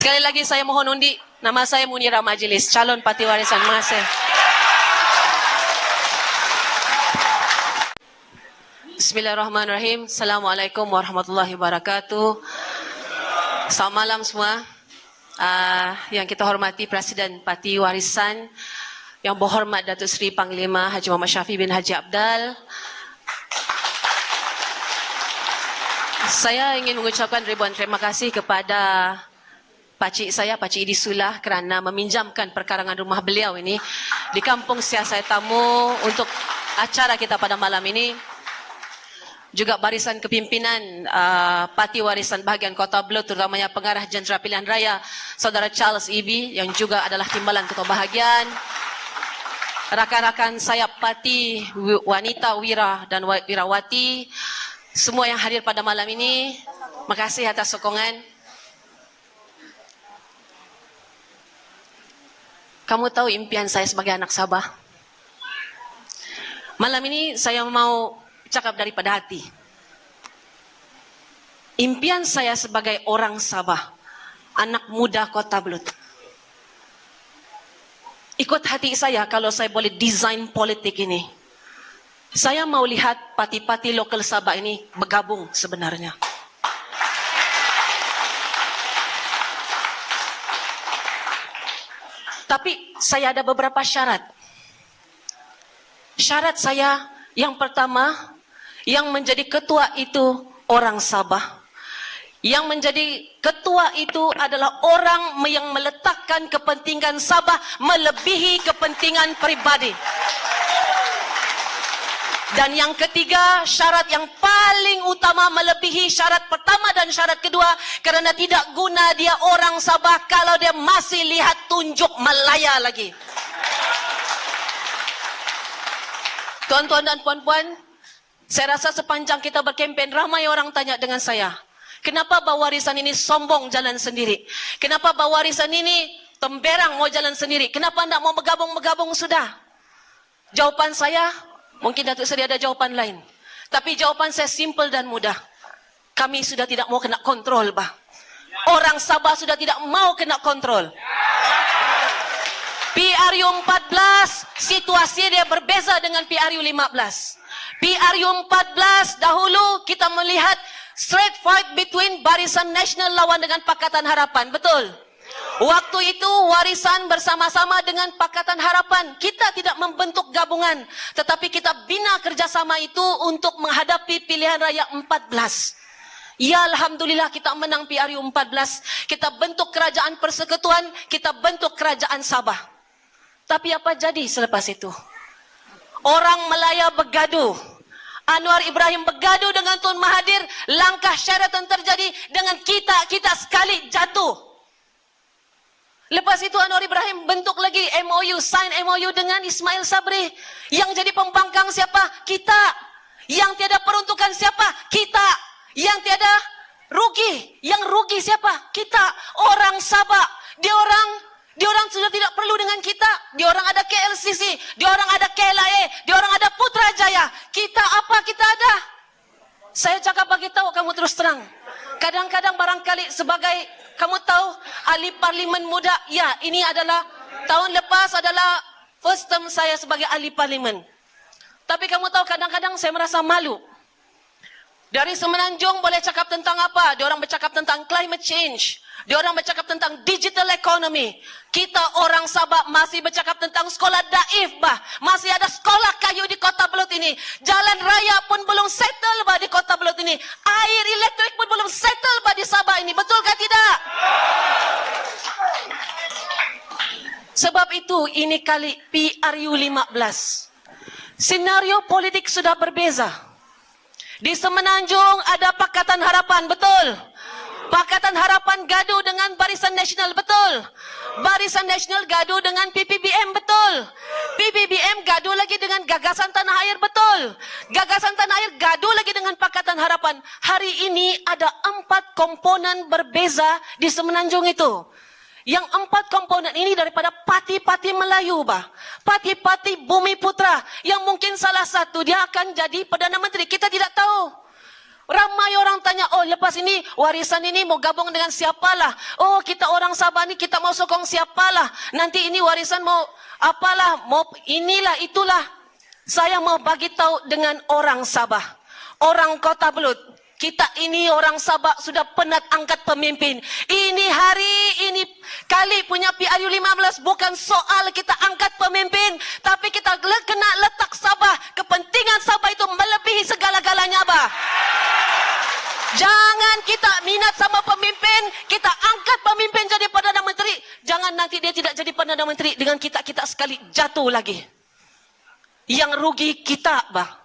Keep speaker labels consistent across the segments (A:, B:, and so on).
A: Sekali lagi saya mohon undi. Nama saya Munira Majlis, calon parti warisan. Terima kasih. Bismillahirrahmanirrahim. Assalamualaikum warahmatullahi wabarakatuh. Selamat malam semua. Yang kita hormati Presiden Parti Warisan, yang berhormat Datuk Seri Panglima Haji Muhammad Syafiee bin Haji Abdal. Saya ingin mengucapkan ribuan terima kasih kepada pakcik saya, Pakcik Idi Sulah, kerana meminjamkan perkarangan rumah beliau ini di Kampung Siasat Tamu untuk acara kita pada malam ini. Juga barisan kepimpinan Parti Warisan Bahagian Kota Belud, terutamanya Pengarah Jentera Pilihan Raya Saudara Charles Ibi, yang juga adalah timbalan Ketua Bahagian. Rakan-rakan sayap parti, wanita wira dan wirawati, semua yang hadir pada malam ini, terima kasih atas sokongan. Kamu tahu impian saya sebagai anak Sabah? Malam ini saya mau cakap daripada hati. Impian saya sebagai orang Sabah, anak muda Kota Belud. Ikut hati saya kalau saya boleh desain politik ini. Saya mau lihat parti-parti lokal Sabah ini bergabung sebenarnya. Tapi saya ada beberapa syarat. Syarat saya yang pertama, yang menjadi ketua itu orang Sabah. Yang menjadi ketua itu adalah orang yang meletakkan kepentingan Sabah melebihi kepentingan pribadi. Dan yang ketiga, syarat yang paling utama melebihi syarat pertama dan syarat kedua, kerana tidak guna dia orang Sabah kalau dia masih lihat tunjuk Malaya lagi. Tuan-tuan dan puan-puan, saya rasa sepanjang kita berkempen, ramai orang tanya dengan saya, kenapa bawarisan ini sombong jalan sendiri? Kenapa bawarisan ini temberang mau jalan sendiri? Kenapa tidak mau bergabung-bergabung sudah? Jawapan saya, mungkin Datuk Seri ada jawapan lain. Tapi jawapan saya simple dan mudah. Kami sudah tidak mau kena kontrol, bah. Orang Sabah sudah tidak mau kena kontrol. PRU 14, situasi dia berbeza dengan PRU 15. PRU 14, dahulu kita melihat straight fight between Barisan Nasional lawan dengan Pakatan Harapan. Betul? Waktu itu warisan bersama-sama dengan Pakatan Harapan. Kita tidak membentuk gabungan, tetapi kita bina kerjasama itu untuk menghadapi pilihan raya 14. Ya, Alhamdulillah kita menang PRU 14. Kita bentuk kerajaan persekutuan, kita bentuk kerajaan Sabah. Tapi apa jadi selepas itu? Orang Melaya bergaduh. Anwar Ibrahim bergaduh dengan Tun Mahathir. Langkah Sheraton terjadi dengan kita sekali jatuh. Lepas itu Anwar Ibrahim bentuk lagi MOU, sign MOU dengan Ismail Sabri. Yang jadi pembangkang siapa? Kita. Yang tiada peruntukan siapa? Kita. Yang tiada rugi. Yang rugi siapa? Kita. Orang Sabah. Dia orang sudah tidak perlu dengan kita. Dia orang ada KLCC. Dia orang ada KLAE. Dia orang ada Putrajaya. Kita apa kita ada? Saya cakap bagi tahu kamu terus terang. Kadang-kadang barangkali sebagai kamu tahu ahli parlimen muda. Ya, ini adalah tahun lepas adalah first term saya sebagai ahli parlimen. Tapi kamu tahu kadang-kadang saya merasa malu. Dari Semenanjung boleh cakap tentang apa? Dia orang bercakap tentang climate change. Dia orang bercakap tentang digital economy. Kita orang Sabah masih bercakap tentang sekolah daif, bah. Masih ada sekolah kayu di Kota Belud ini. Jalan raya pun belum settle, bah, di Kota Belud ini. Air elektrik pun belum settle, bah, di Sabah ini. Betulkah tidak? Sebab itu ini kali PRU 15. Senario politik sudah berbeza. Di Semenanjung ada Pakatan Harapan, betul? Pakatan Harapan gaduh dengan Barisan Nasional, betul? Barisan Nasional gaduh dengan PPBM, betul? PPBM gaduh lagi dengan Gagasan Tanah Air, betul? Gagasan Tanah Air gaduh lagi dengan Pakatan Harapan. Hari ini ada 4 komponen berbeza di Semenanjung itu. Yang 4 komponen ini daripada parti-parti Melayu, bah. Parti-parti Bumi Putra. Yang mungkin salah satu dia akan jadi Perdana Menteri. Kita tidak tahu. Ramai orang tanya, oh lepas ini warisan ini mau gabung dengan siapalah. Oh kita orang Sabah ni kita mau sokong siapalah. Nanti ini warisan mau apalah, mau inilah itulah. Saya mau bagi tahu dengan orang Sabah. Orang Kota Belud. Kita ini orang Sabah sudah penat angkat pemimpin. Ini hari ini kali punya PRU 15 bukan soal kita angkat pemimpin. Tapi kita kena letak Sabah. Kepentingan Sabah itu melebihi segala-galanya, bah. Jangan kita minat sama pemimpin, kita angkat pemimpin jadi Perdana Menteri. Jangan nanti dia tidak jadi Perdana Menteri dengan kita sekali jatuh lagi. Yang rugi kita, bah.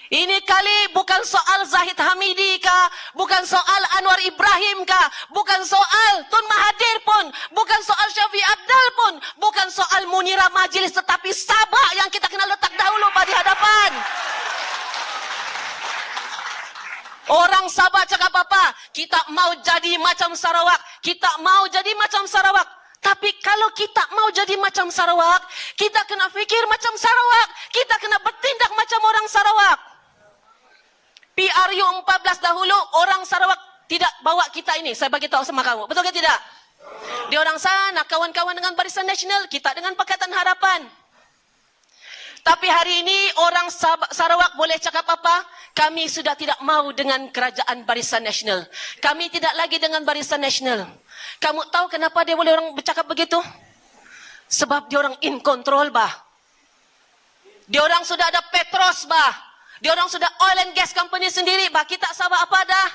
A: Ini kali bukan soal Zahid Hamidi kah, bukan soal Anwar Ibrahim kah, bukan soal Tun Mahathir pun, bukan soal Syafiq Abdal pun, bukan soal Munira Majlis, tetapi Sabah yang kita kena letak dahulu di hadapan. Orang Sabah cakap apa? Kita mau jadi macam Sarawak. Kita mau jadi macam Sarawak. Tapi kalau kita mau jadi macam Sarawak, kita kena fikir macam Sarawak. Kita kena bertindak macam orang Sarawak. PRU 14 dahulu, orang Sarawak tidak bawa kita ini. Saya bagi tahu sama kamu. Betul ke tidak? Dia orang sana, kawan-kawan dengan Barisan Nasional, kita dengan Pakatan Harapan. Tapi hari ini orang Sarawak boleh cakap apa? Kami sudah tidak mau dengan kerajaan Barisan Nasional. Kami tidak lagi dengan Barisan Nasional. Kamu tahu kenapa dia boleh orang bercakap begitu? Sebab dia orang in control, bah. Dia orang sudah ada Petros, bah. Dia orang sudah oil and gas company sendiri, bah. Kita Sabah apa dah?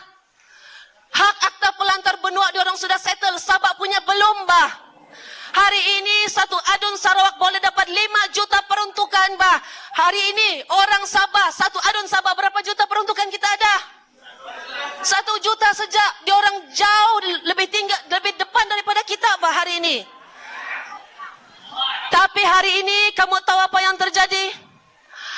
A: Hak akta pelantar benua dia orang sudah settle. Sabah punya belum, bah. Hari ini satu adun Sarawak boleh dapat 5 juta peruntukan, bah. Hari ini orang Sabah, satu adun Sabah berapa juta peruntukan kita ada? 1 juta sejak. Dia orang jauh lebih tinggi, lebih depan daripada kita, bah, hari ini. Tapi hari ini kamu tahu apa yang terjadi?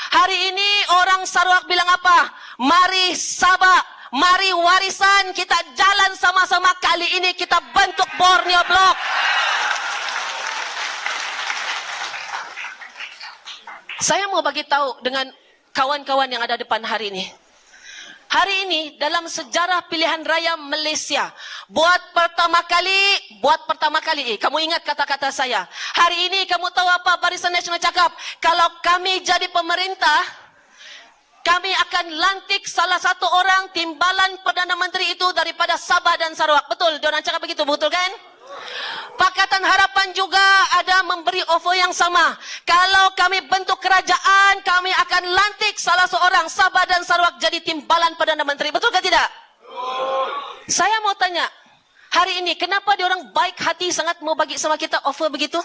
A: Hari ini orang Sarawak bilang apa? Mari Sabah, mari warisan kita jalan sama-sama. Kali ini kita bentuk Borneo Block. Saya mau bagi tahu dengan kawan-kawan yang ada depan hari ini. Hari ini dalam sejarah pilihan raya Malaysia, buat pertama kali, kamu ingat kata-kata saya. Hari ini kamu tahu apa Barisan Nasional cakap? Kalau kami jadi pemerintah, kami akan lantik salah satu orang timbalan Perdana Menteri itu daripada Sabah dan Sarawak. Betul, diorang cakap begitu, betul kan? Pakatan Harapan juga ada memberi offer yang sama. Kalau kami bentuk kerajaan, kami akan lantik salah seorang Sabah dan Sarawak jadi timbalan Perdana Menteri. Betul ke tidak? Betul. Saya mau tanya, hari ini kenapa diorang baik hati sangat mau bagi sama kita offer begitu?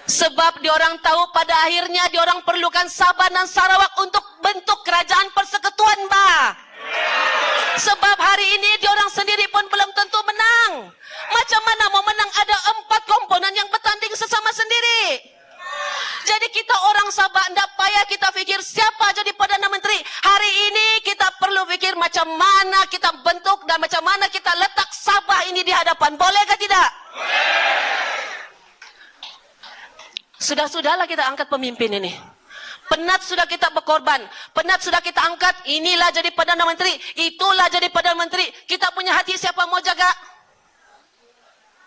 A: Sebab diorang tahu pada akhirnya diorang perlukan Sabah dan Sarawak untuk bentuk kerajaan persekutuan, bah. Sebab hari ini diorang sendiri pun belum tentu menang. Macam mana mau menang? Ada 4 komponen yang bertanding sesama sendiri. Jadi kita orang Sabah, tidak payah kita fikir siapa jadi Perdana Menteri. Hari ini kita perlu fikir macam mana kita bentuk dan macam mana kita letak Sabah ini di hadapan. Boleh ke tidak? Sudah-sudahlah kita angkat pemimpin ini. Penat sudah kita berkorban. Penat sudah kita angkat. Inilah jadi Perdana Menteri. Itulah jadi Perdana Menteri. Kita punya hati siapa mau jaga?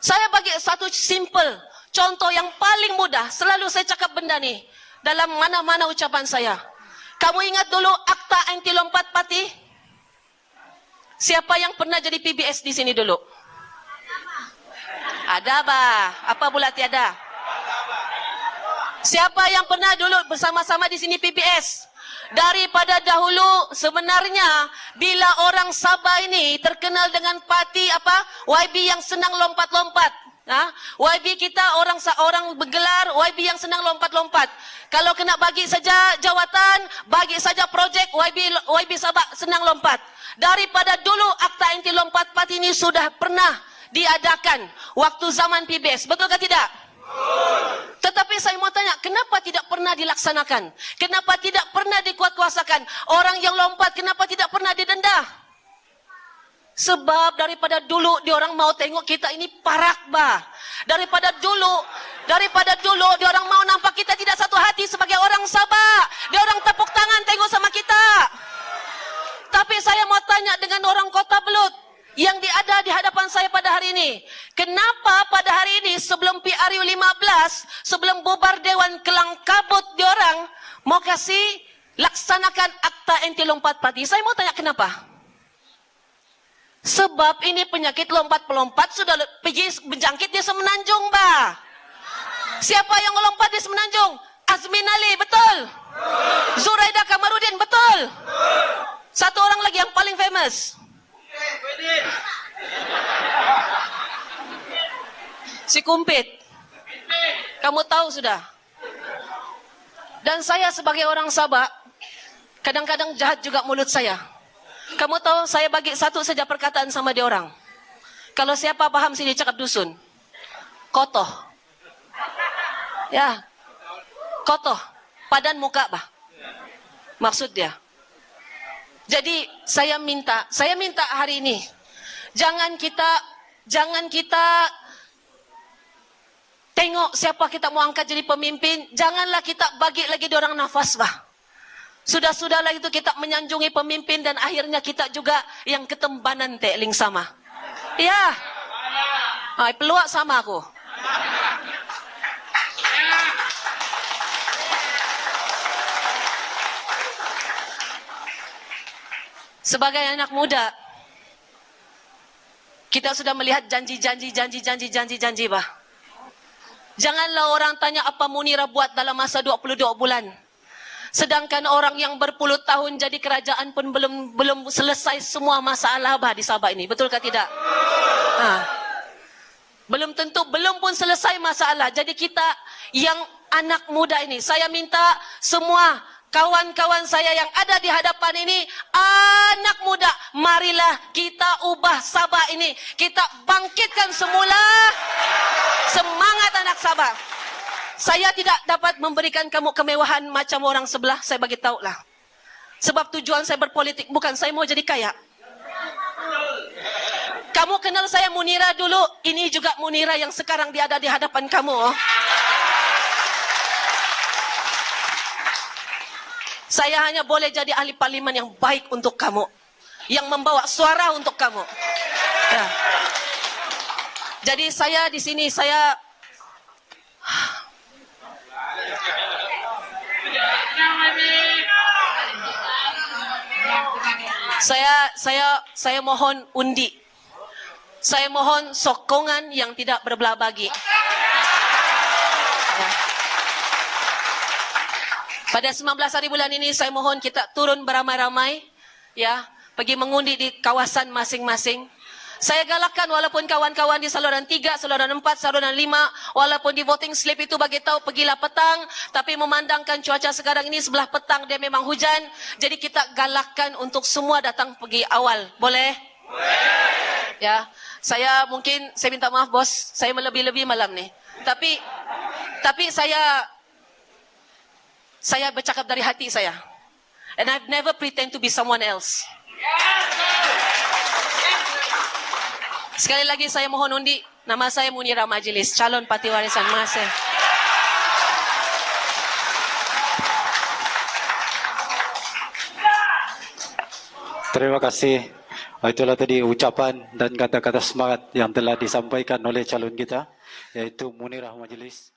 A: Saya bagi satu simple contoh yang paling mudah. Selalu saya cakap benda ni dalam mana-mana ucapan saya. Kamu ingat dulu akta anti lompat parti? Siapa yang pernah jadi PBS di sini dulu? Ada, bah. Apa pula tiada? Siapa yang pernah dulu bersama-sama di sini PBS? Daripada dahulu sebenarnya bila orang Sabah ini terkenal dengan parti apa? YB yang senang lompat-lompat. YB kita orang bergelar YB yang senang lompat-lompat. Kalau kena bagi saja jawatan, bagi saja projek, YB Sabah senang lompat. Daripada dulu akta anti lompat parti ini sudah pernah diadakan waktu zaman PBS. Betul ke tidak? Tetapi saya mau tanya, kenapa tidak pernah dilaksanakan? Kenapa tidak pernah dikuatkuasakan? Orang yang lompat kenapa tidak pernah didenda? Sebab daripada dulu diorang mau tengok kita ini parak, bah. Daripada dulu Daripada dulu, diorang mau nampak kita tidak satu hati sebagai orang Sabah. Diorang tepuk tangan tengok sama kita. Tapi saya mau tanya dengan orang Kota Belud yang ada di hadapan saya pada hari ini. Kenapa pada hari ini sebelum PRU 15, sebelum bubar Dewan Kelang Kabut diorang mau kasih laksanakan akta anti lompat parti? Saya mau tanya kenapa? Sebab ini penyakit lompat-pelompat sudah pergi menjangkit di Semenanjung, bah. Siapa yang melompat di Semenanjung? Azmin Ali, betul? Zuraida Kamarudin, betul? Satu orang lagi yang paling famous. Si Kumpit. Kamu tahu sudah. Dan saya sebagai orang Sabah, kadang-kadang jahat juga mulut saya. Kamu tahu, saya bagi satu saja perkataan sama dia orang. Kalau siapa paham sini cakap dusun. Kotoh. Ya. Kotoh. Padan muka, bah. Maksud dia. Jadi saya minta hari ini jangan kita tengok siapa kita mau angkat jadi pemimpin, janganlah kita bagi lagi diorang nafas, bah. Sudah-sudahlah itu kita menyanjungi pemimpin dan akhirnya kita juga yang ketembanan teling sama. Ya. Peluak sama aku. Sebagai anak muda, kita sudah melihat janji, bah. Janganlah orang tanya apa Munirah buat dalam masa 22 bulan. Sedangkan orang yang berpuluh tahun jadi kerajaan pun belum selesai semua masalah, bah, di Sabah ini. Betulkah tidak? Belum tentu, belum pun selesai masalah. Jadi kita yang anak muda ini, saya minta semua kawan-kawan saya yang ada di hadapan ini, anak muda, marilah kita ubah Sabah ini. Kita bangkitkan semula semangat anak Sabah. Saya tidak dapat memberikan kamu kemewahan macam orang sebelah, saya bagi tahu lah. Sebab tujuan saya berpolitik bukan saya mau jadi kaya. Kamu kenal saya Munirah dulu, ini juga Munirah yang sekarang ada di hadapan kamu. Saya hanya boleh jadi ahli parlimen yang baik untuk kamu. Yang membawa suara untuk kamu. Ya. Jadi saya di sini, saya mohon undi. Saya mohon sokongan yang tidak berbelah bagi. Ya. Pada 19 hari bulan ini saya mohon kita turun beramai-ramai, ya, pergi mengundi di kawasan masing-masing. Saya galakkan walaupun kawan-kawan di saluran 3, saluran 4, saluran 5, walaupun di voting slip itu bagi tahu pergilah petang, tapi memandangkan cuaca sekarang ini sebelah petang dia memang hujan, jadi kita galakkan untuk semua datang pergi awal. Boleh? Boleh. Ya, saya minta maaf bos, saya melebih-lebih malam nih. Tapi saya bercakap dari hati saya. And I've never pretend to be someone else. Sekali lagi saya mohon undi. Nama saya Munirah Majlis, calon parti warisan. Terima kasih.
B: Terima kasih. Itulah tadi ucapan dan kata-kata semangat yang telah disampaikan oleh calon kita, yaitu Munirah Majlis.